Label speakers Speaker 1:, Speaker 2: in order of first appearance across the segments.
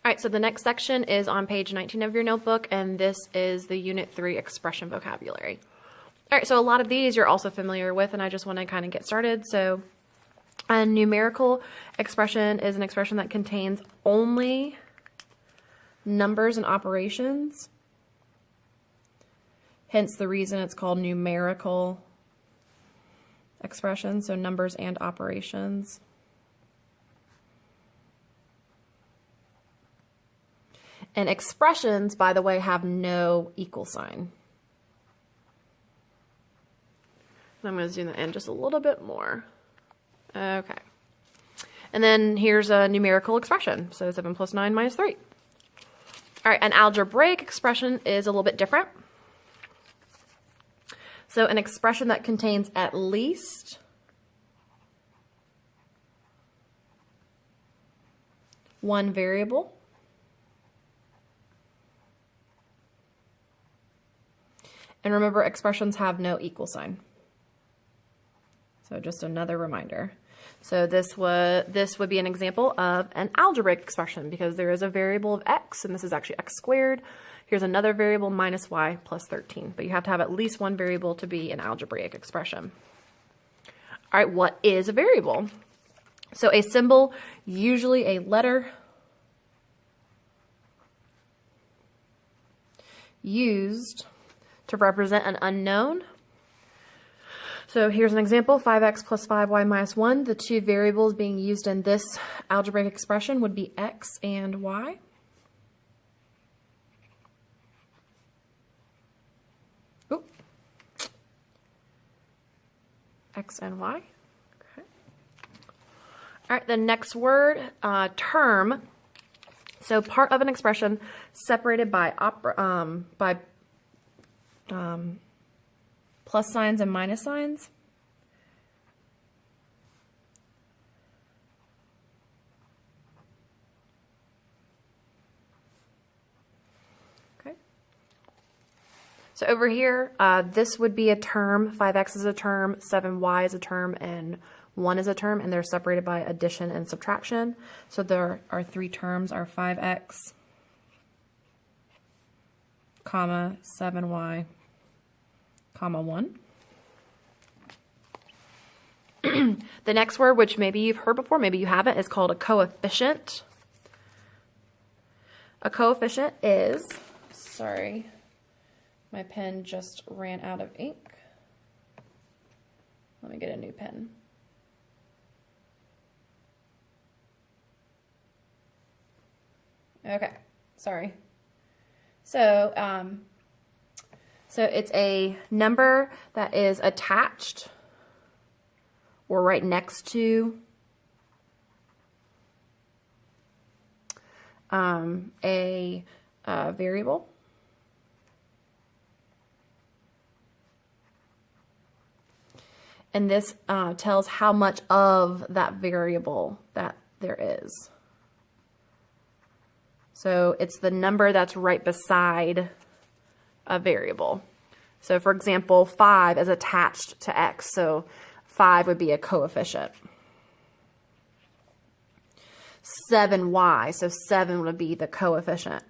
Speaker 1: All right, so the next section is on page 19 of your notebook, and this is the Unit 3 expression vocabulary. All right, so a lot of these you're also familiar with, and I just want to kind of get started. So a numerical expression is an expression that contains only numbers and operations, hence the reason it's called numerical expression, so numbers and operations. And expressions, by the way, have no equal sign. I'm going to zoom that in just a little bit more. Okay. And then here's a numerical expression. So 7 plus 9 minus 3. All right, an algebraic expression is a little bit different. So an expression that contains at least one variable. And remember, expressions have no equal sign. So just another reminder. So this would be an example of an algebraic expression because there is a variable of x, and this is actually x squared. Here's another variable, minus y plus 13. But you have to have at least one variable to be an algebraic expression. All right, what is a variable? So a symbol, usually a letter, used to represent an unknown. So here's an example, 5x plus 5y minus 1. The two variables being used in this algebraic expression would be x and y. Ooh. X and y. Okay. All right, the next word, term. So part of an expression separated by plus signs and minus signs. Okay. So over here, this would be a term. 5x is a term, 7y is a term, and 1 is a term, and they're separated by addition and subtraction. So there are three terms, are 5x, comma, 7y, comma 1. The next word, which maybe you've heard before, maybe you haven't, is called a coefficient. A coefficient is, sorry, my pen just ran out of ink. Let me get a new pen. Okay, sorry. So it's a number that is attached or right next to a variable. And this tells how much of that variable that there is. So it's the number that's right beside a variable. So for example, 5 is attached to x, so 5 would be a coefficient. 7y, so 7 would be the coefficient.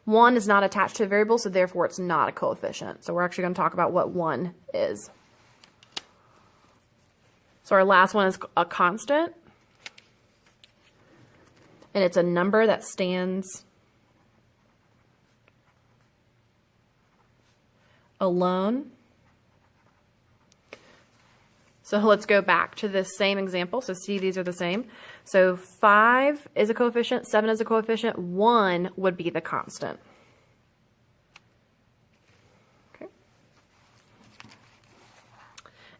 Speaker 1: 1 is not attached to a variable, so therefore it's not a coefficient. So we're actually going to talk about what 1 is. So our last one is a constant. And it's a number that stands alone. So let's go back to this same example. So see, these are the same. So 5 is a coefficient, 7 is a coefficient, 1 would be the constant. Okay.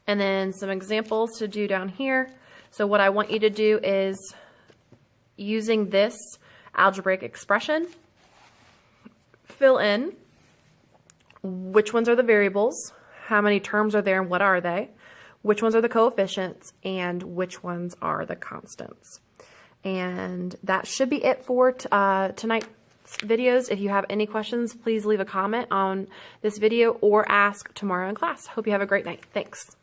Speaker 1: And then some examples to do down here. So what I want you to do is, using this algebraic expression, fill in which ones are the variables, how many terms are there and what are they, which ones are the coefficients, and which ones are the constants. And that should be it for tonight's videos. If you have any questions, please leave a comment on this video or ask tomorrow in class. Hope you have a great night. Thanks.